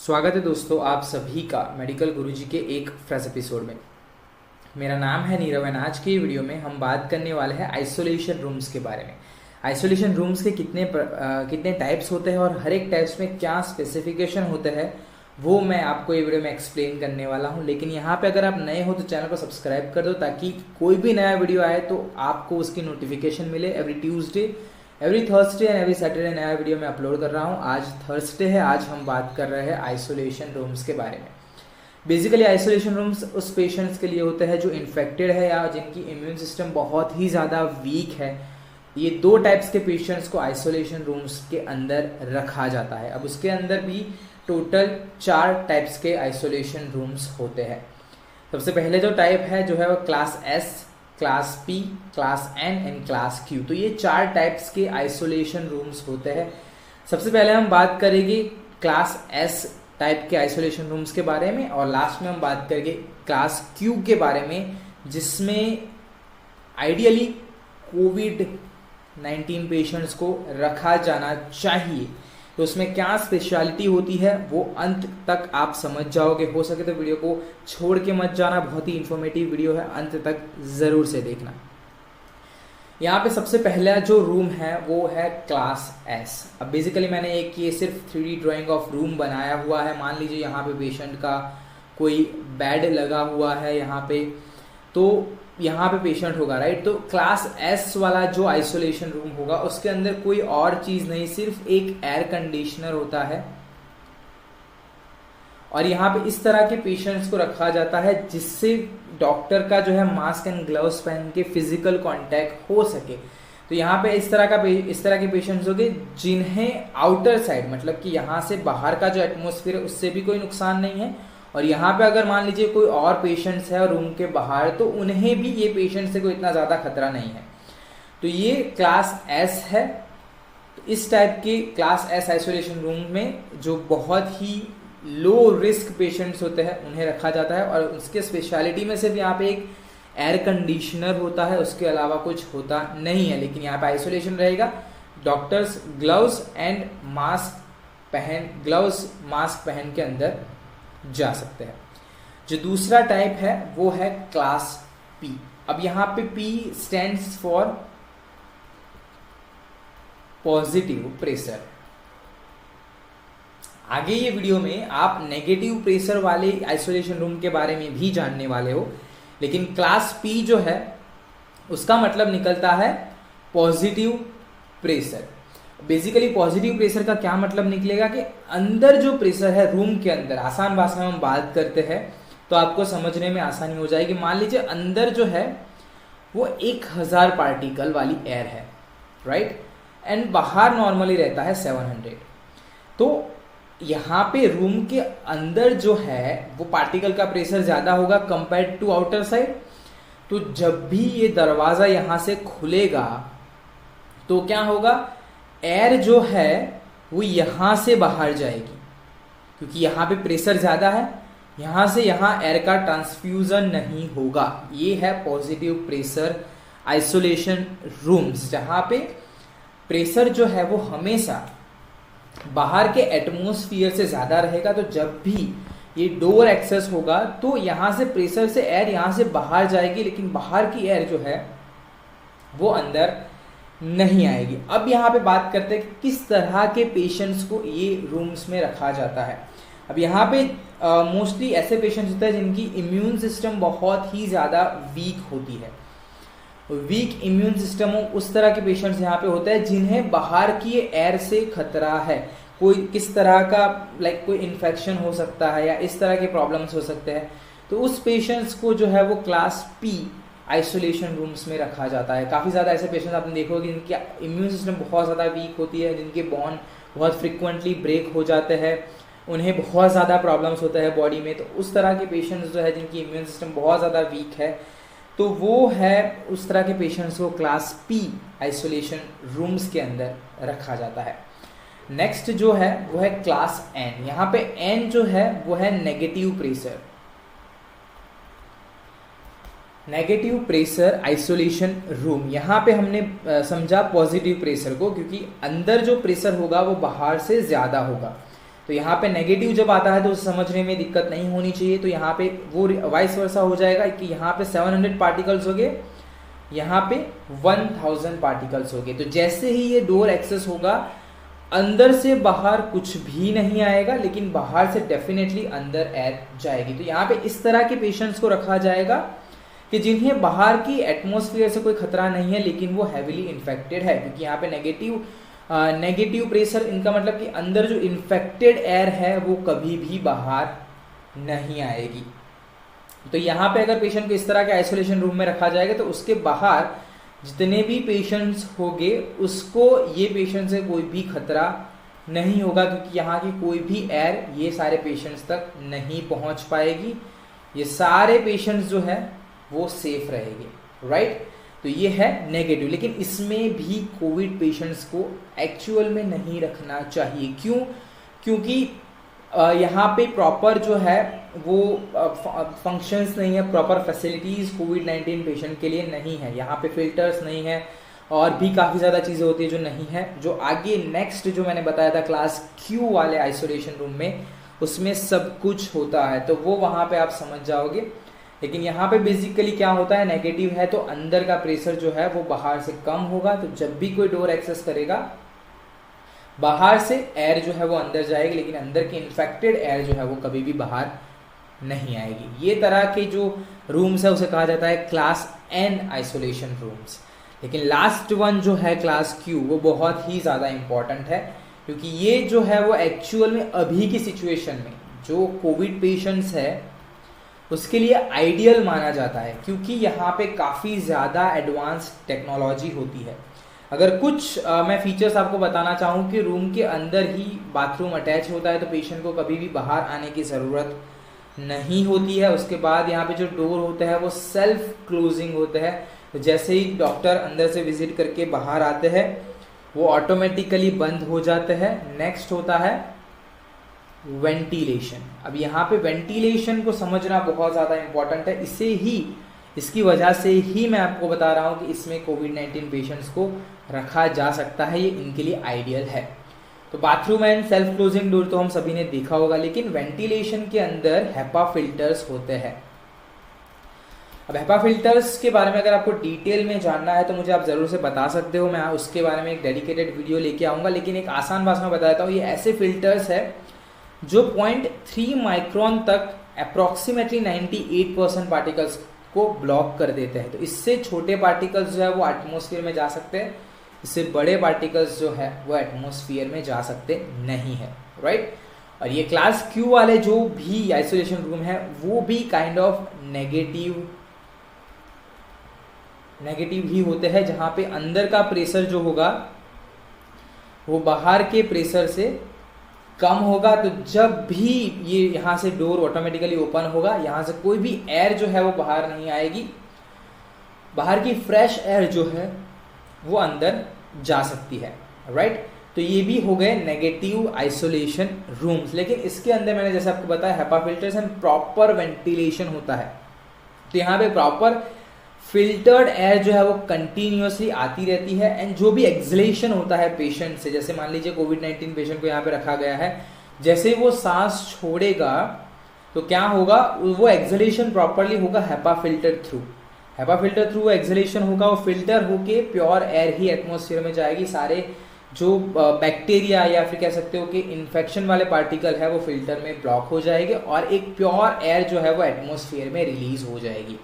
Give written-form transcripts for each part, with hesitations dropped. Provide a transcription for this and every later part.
स्वागत है दोस्तों आप सभी का मेडिकल गुरुजी के एक फ्रेश एपिसोड में। मेरा नाम है नीरव एंड आज की वीडियो में हम बात करने वाले हैं आइसोलेशन रूम्स के बारे में। आइसोलेशन रूम्स के कितने टाइप्स होते हैं और हर एक टाइप्स में क्या स्पेसिफिकेशन होते हैं वो मैं आपको ये वीडियो में एक्सप्लेन करने वाला हूँ। लेकिन यहाँ पे अगर आप नए हो तो चैनल को सब्सक्राइब कर दो ताकि कोई भी नया वीडियो आए तो आपको उसकी नोटिफिकेशन मिले। Every Tuesday, every Thursday and every Saturday नया वीडियो मैं अपलोड कर रहा हूँ। आज थर्सडे है, आज हम बात कर रहे हैं आइसोलेशन रूम्स के बारे में। बेसिकली आइसोलेशन रूम्स उस पेशेंट्स के लिए होते हैं जो इन्फेक्टेड है या जिनकी इम्यून सिस्टम बहुत ही ज़्यादा वीक है। ये दो टाइप्स के पेशेंट्स को आइसोलेशन रूम्स के अंदर रखा जाता है। अब उसके अंदर भी टोटल 4 टाइप्स के आइसोलेशन रूम्स होते हैं। सबसे पहले जो टाइप है जो है वो class S, class P, class N and class Q. तो ये 4 टाइप्स के आइसोलेशन रूम्स होते हैं। सबसे पहले हम बात करेंगे क्लास एस टाइप के आइसोलेशन रूम्स के बारे में और लास्ट में हम बात करेंगे क्लास क्यू के बारे में, जिसमें आइडियली कोविड-19 पेशेंट्स को रखा जाना चाहिए। तो उसमें क्या स्पेशलिटी होती है वो अंत तक आप समझ जाओगे। हो सके तो वीडियो को छोड़ के मत जाना, बहुत ही इंफॉर्मेटिव वीडियो है, अंत तक जरूर से देखना। यहाँ पे सबसे पहला जो रूम है वो है क्लास एस। अब बेसिकली मैंने एक ये सिर्फ 3D ड्राइंग ऑफ रूम बनाया हुआ है। मान लीजिए यहाँ पे पेशेंट का कोई बेड लगा हुआ है यहाँ पे, तो यहाँ पे पेशेंट होगा, राइट। तो क्लास एस वाला जो आइसोलेशन रूम होगा उसके अंदर कोई और चीज नहीं, सिर्फ एक एयर कंडीशनर होता है। और यहाँ पे इस तरह के पेशेंट्स को रखा जाता है जिससे डॉक्टर का जो है मास्क एंड ग्लव्स पहन के फिजिकल कांटेक्ट हो सके। तो यहाँ पे इस तरह के पेशेंट्स होंगे जिन्हें आउटर साइड, मतलब कि यहाँ से बाहर का जो एटमोसफियर है उससे भी कोई नुकसान नहीं है। और यहाँ पे अगर मान लीजिए कोई और पेशेंट्स है रूम के बाहर तो उन्हें भी ये पेशेंट से कोई इतना ज़्यादा खतरा नहीं है। तो ये क्लास एस है। तो इस टाइप के क्लास एस आइसोलेशन रूम में जो बहुत ही लो रिस्क पेशेंट्स होते हैं उन्हें रखा जाता है। और उसके स्पेशलिटी में सिर्फ यहाँ पे एक एयर कंडीशनर होता है, उसके अलावा कुछ होता नहीं है। लेकिन यहाँ पे आइसोलेशन रहेगा। डॉक्टर्स ग्लव्स मास्क पहन के अंदर जा सकते हैं। जो दूसरा टाइप है वो है क्लास पी। अब यहाँ पे P stands for positive pressure. आगे ये वीडियो में आप नेगेटिव प्रेशर वाले आइसोलेशन रूम के बारे में भी जानने वाले हो। लेकिन क्लास पी जो है उसका मतलब निकलता है positive pressure. Basically positive pressure का क्या मतलब निकलेगा कि अंदर जो प्रेशर है रूम के अंदर, आसान भाषा में हम बात करते हैं तो आपको समझने में आसानी हो जाएगी। मान लीजिए अंदर जो है वो 1000 पार्टिकल वाली एयर है, राइट, एंड बाहर नॉर्मली रहता है 700। तो यहाँ पे रूम के अंदर जो है वो पार्टिकल का प्रेशर ज्यादा होगा कंपेयर टू आउटर साइड। तो जब भी ये दरवाजा यहाँ से खुलेगा तो क्या होगा, एयर जो है वो यहां से बाहर जाएगी क्योंकि यहाँ पे प्रेशर ज्यादा है। यहां से यहाँ एयर का ट्रांसफ्यूजन नहीं होगा। ये है पॉजिटिव प्रेशर आइसोलेशन रूम्स, जहां पे प्रेशर जो है वो हमेशा बाहर के एटमॉस्फेयर से ज्यादा रहेगा। तो जब भी ये डोर एक्सेस होगा तो यहां से प्रेशर से एयर यहां से बाहर जाएगी, लेकिन बाहर की एयर जो है वो अंदर नहीं आएगी। अब यहाँ पे बात करते हैं कि किस तरह के पेशेंट्स को ये रूम्स में रखा जाता है। अब यहाँ पे मोस्टली ऐसे पेशेंट्स होते हैं जिनकी इम्यून सिस्टम बहुत ही ज़्यादा वीक होती है। वीक इम्यून सिस्टम उस तरह के पेशेंट्स यहाँ पे होते हैं जिन्हें बाहर की एयर से खतरा है। कोई किस तरह का कोई इन्फेक्शन हो सकता है या इस तरह के प्रॉब्लम्स हो सकते हैं। तो उस पेशेंट्स को जो है वो क्लास पी आइसोलेशन रूम्स में रखा जाता है। काफ़ी ज़्यादा ऐसे पेशेंट्स आपने देखोगे जिनकी इम्यून सिस्टम बहुत ज़्यादा वीक होती है, जिनके बोन बहुत फ्रिक्वेंटली ब्रेक हो जाते हैं, उन्हें बहुत ज़्यादा प्रॉब्लम्स होता है बॉडी में। तो उस तरह के पेशेंट्स जो है जिनकी इम्यून सिस्टम बहुत ज़्यादा वीक है, तो वो है उस तरह के पेशेंट्स को क्लास पी आइसोलेशन रूम्स के अंदर रखा जाता है। नेक्स्ट जो है वो है क्लास एन। यहाँ पे एन जो है वो है negative pressure. Negative pressure isolation room, यहाँ पे हमने समझा पॉजिटिव प्रेशर को, क्योंकि अंदर जो प्रेशर होगा वो बाहर से ज़्यादा होगा। तो यहाँ पे नेगेटिव जब आता है तो उसे समझने में दिक्कत नहीं होनी चाहिए। तो यहाँ पे वो वाइस वर्सा हो जाएगा कि यहाँ पे 700 पार्टिकल्स हो गए, यहाँ पे 1000 पार्टिकल्स हो गए। तो जैसे ही ये डोर एक्सेस होगा, अंदर से बाहर कुछ भी नहीं आएगा, लेकिन बाहर से डेफिनेटली अंदर एयर जाएगी। तो यहाँ पे इस तरह के पेशेंट्स को रखा जाएगा कि जिन्हें बाहर की एटमॉस्फेयर से कोई खतरा नहीं है, लेकिन वो हैविली इन्फेक्टेड है, क्योंकि यहाँ पे नेगेटिव प्रेशर, इनका मतलब कि अंदर जो इन्फेक्टेड एयर है वो कभी भी बाहर नहीं आएगी। तो यहाँ पे अगर पेशेंट को इस तरह के आइसोलेशन रूम में रखा जाएगा तो उसके बाहर जितने भी पेशेंट्स होंगे उसको ये पेशेंट से कोई भी खतरा नहीं होगा, क्योंकि यहाँ की कोई भी एयर ये सारे पेशेंट्स तक नहीं पहुँच पाएगी। ये सारे पेशेंट्स जो है वो सेफ रहेंगे, राइट। तो ये है नेगेटिव, लेकिन इसमें भी कोविड पेशेंट्स को एक्चुअल में नहीं रखना चाहिए। क्यों? क्योंकि यहाँ पे प्रॉपर जो है वो फंक्शंस नहीं है, प्रॉपर फैसिलिटीज़ कोविड-19 पेशेंट के लिए नहीं है। यहाँ पे फिल्टर्स नहीं है और भी काफ़ी ज़्यादा चीज़ें होती है जो नहीं है, जो आगे नेक्स्ट जो मैंने बताया था क्लास क्यू वाले आइसोलेशन रूम में, उसमें सब कुछ होता है। तो वो वहाँ पे आप समझ जाओगे। लेकिन यहाँ पे बेसिकली क्या होता है, नेगेटिव है तो अंदर का प्रेशर जो है वो बाहर से कम होगा। तो जब भी कोई डोर एक्सेस करेगा, बाहर से एयर जो है वो अंदर जाएगी, लेकिन अंदर की इन्फेक्टेड एयर जो है वो कभी भी बाहर नहीं आएगी। ये तरह के जो रूम्स है उसे कहा जाता है क्लास एन आइसोलेशन रूम्स। लेकिन लास्ट वन जो है क्लास क्यू, वो बहुत ही ज़्यादा इंपॉर्टेंट है, क्योंकि ये जो है वो एक्चुअल में अभी की सिचुएशन में जो कोविड पेशेंट्स है उसके लिए आइडियल माना जाता है, क्योंकि यहाँ पे काफ़ी ज़्यादा एडवांस टेक्नोलॉजी होती है। अगर कुछ मैं फीचर्स आपको बताना चाहूँ कि रूम के अंदर ही बाथरूम अटैच होता है, तो पेशेंट को कभी भी बाहर आने की ज़रूरत नहीं होती है। उसके बाद यहाँ पे जो डोर होता है वो सेल्फ क्लोजिंग होता है। तो जैसे ही डॉक्टर अंदर से विजिट करके बाहर आते हैं वो ऑटोमेटिकली बंद हो जाते हैं। नेक्स्ट होता है वेंटिलेशन। अब यहाँ पे वेंटिलेशन को समझना बहुत ज़्यादा इंपॉर्टेंट है। इसकी वजह से ही मैं आपको बता रहा हूँ कि इसमें कोविड-19 पेशेंट्स को रखा जा सकता है, ये इनके लिए आइडियल है। तो bathroom and self closing door तो हम सभी ने देखा होगा, लेकिन वेंटिलेशन के अंदर हेपा फिल्टर्स होते हैं। अब हेपा फिल्टर्स के बारे में अगर आपको डिटेल में जानना है तो मुझे आप ज़रूर से बता सकते हो, मैं उसके बारे में एक डेडिकेटेड वीडियो लेके आऊँगा। लेकिन एक आसान भाषा में बताता हूँ, ये ऐसे फिल्टर्स है जो 0.3 माइक्रोन तक अप्रॉक्सीमेटली 98% पार्टिकल्स को ब्लॉक कर देते हैं। तो इससे छोटे पार्टिकल्स जो है वो एटमॉस्फेयर में जा सकते हैं, इससे बड़े पार्टिकल्स जो है वो एटमॉस्फेयर में जा सकते नहीं है, राइट। और ये क्लास क्यू वाले जो भी आइसोलेशन रूम है वो भी काइंड ऑफ नेगेटिव ही होते हैं, जहाँ पे अंदर का प्रेशर जो होगा वो बाहर के प्रेशर से कम होगा। तो जब भी ये यहाँ से डोर ऑटोमेटिकली ओपन होगा, यहाँ से कोई भी एयर जो है वो बाहर नहीं आएगी, बाहर की फ्रेश एयर जो है वो अंदर जा सकती है, राइट। तो ये भी हो गए नेगेटिव आइसोलेशन रूम्स। लेकिन इसके अंदर मैंने जैसे आपको बताया HEPA filters and proper ventilation होता है। तो यहाँ पे प्रॉपर फिल्टर्ड एयर जो है वो कंटिन्यूअसली आती रहती है, एंड जो भी एक्सलेशन होता है पेशेंट से, जैसे मान लीजिए कोविड-19 पेशेंट को यहाँ पे रखा गया है, जैसे वो सांस छोड़ेगा तो क्या होगा, वो एक्सलेशन प्रॉपरली होगा हेपा फिल्टर थ्रू एक्सलेशन होगा, वो फिल्टर होके प्योर एयर ही एटमॉस्फेयर में जाएगी। सारे जो बैक्टीरिया या फिर कह सकते हो कि इन्फेक्शन वाले पार्टिकल है वो फिल्टर में ब्लॉक हो जाएंगे और एक प्योर एयर जो है वो एटमॉस्फेयर में रिलीज हो जाएगी।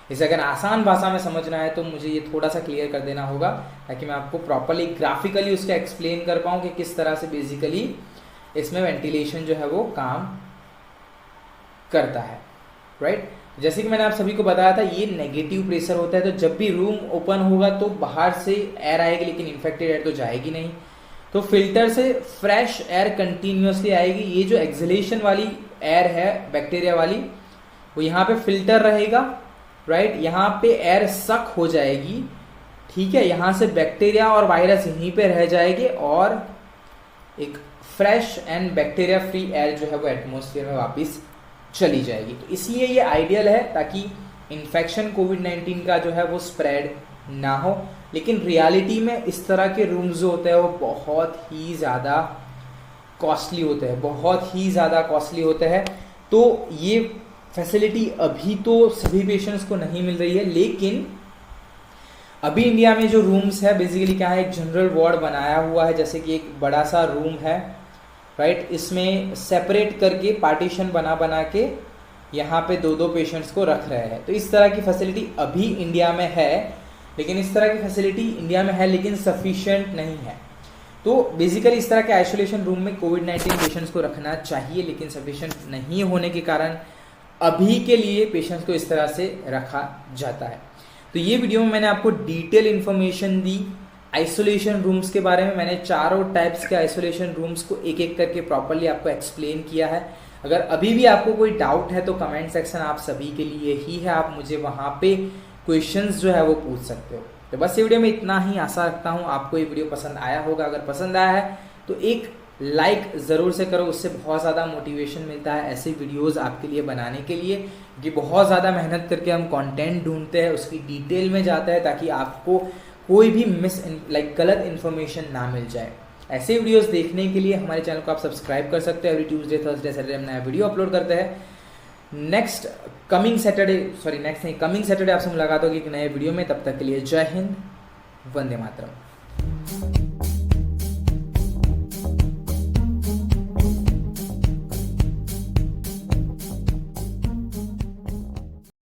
इसे अगर आसान भाषा में समझना है तो मुझे ये थोड़ा सा क्लियर कर देना होगा, ताकि मैं आपको प्रॉपरली ग्राफिकली उसका एक्सप्लेन कर पाऊँ कि किस तरह से बेसिकली इसमें वेंटिलेशन जो है वो काम करता है, राइट। जैसे कि मैंने आप सभी को बताया था, ये नेगेटिव प्रेशर होता है। तो जब भी रूम ओपन होगा तो बाहर से एयर आएगी, लेकिन इन्फेक्टेड एयर तो जाएगी नहीं। तो फिल्टर से फ्रेश एयर कंटिन्यूअसली आएगी। ये जो एक्सलेशन वाली एयर है बैक्टीरिया वाली, वो यहाँ पे फिल्टर रहेगा, राइट। यहाँ पे एयर सक हो जाएगी, ठीक है। यहाँ से बैक्टीरिया और वायरस यहीं पे रह जाएंगे और एक fresh and bacteria free air जो है वो एटमॉस्फेयर में वापस चली जाएगी। तो इसलिए ये आइडियल है, ताकि इन्फेक्शन कोविड-19 का जो है वो स्प्रेड ना हो। लेकिन रियलिटी में इस तरह के रूम्स जो होते हैं वो बहुत ही ज़्यादा कॉस्टली होते हैं, बहुत ही ज़्यादा कॉस्टली होते हैं। तो ये फैसिलिटी अभी तो सभी पेशेंट्स को नहीं मिल रही है, लेकिन अभी इंडिया में जो रूम्स है बेसिकली क्या है, एक जनरल वार्ड बनाया हुआ है, जैसे कि एक बड़ा सा रूम है, राइट। इसमें सेपरेट करके पार्टीशन बना बना के यहाँ पे दो दो पेशेंट्स को रख रहे हैं। तो इस तरह की फैसिलिटी अभी इंडिया में है, लेकिन इस तरह की फैसिलिटी इंडिया में है लेकिन सफिशिएंट नहीं है। तो बेसिकली इस तरह के आइसोलेशन रूम में कोविड-19 पेशेंट्स को रखना चाहिए, लेकिन सफिशिएंट नहीं होने के कारण अभी के लिए पेशेंट्स को इस तरह से रखा जाता है। तो ये वीडियो में मैंने आपको डिटेल इन्फॉर्मेशन दी आइसोलेशन रूम्स के बारे में। मैंने चारों टाइप्स के आइसोलेशन रूम्स को एक एक करके प्रॉपर्ली आपको एक्सप्लेन किया है। अगर अभी भी आपको कोई डाउट है तो कमेंट सेक्शन आप सभी के लिए ही है, आप मुझे वहाँ पे क्वेश्चंस जो है वो पूछ सकते हो। तो बस ये वीडियो में इतना ही, आशा रखता हूँ आपको ये वीडियो पसंद आया होगा। अगर पसंद आया है तो एक लाइक ज़रूर से करो, उससे बहुत ज़्यादा मोटिवेशन मिलता है ऐसे वीडियोस आपके लिए बनाने के लिए, कि बहुत ज़्यादा मेहनत करके हम कंटेंट ढूंढते हैं, उसकी डिटेल में जाता है ताकि आपको कोई भी गलत इन्फॉर्मेशन ना मिल जाए। ऐसे वीडियोस देखने के लिए हमारे चैनल को आप सब्सक्राइब कर सकते हैं। एवरी ट्यूसडे, थर्सडे, सैटरडे हम नया वीडियो अपलोड करते हैं। कमिंग सैटरडे आपसे मुलाकात होगी एक नए वीडियो में। तब तक के लिए जय हिंद, वंदे मातरम।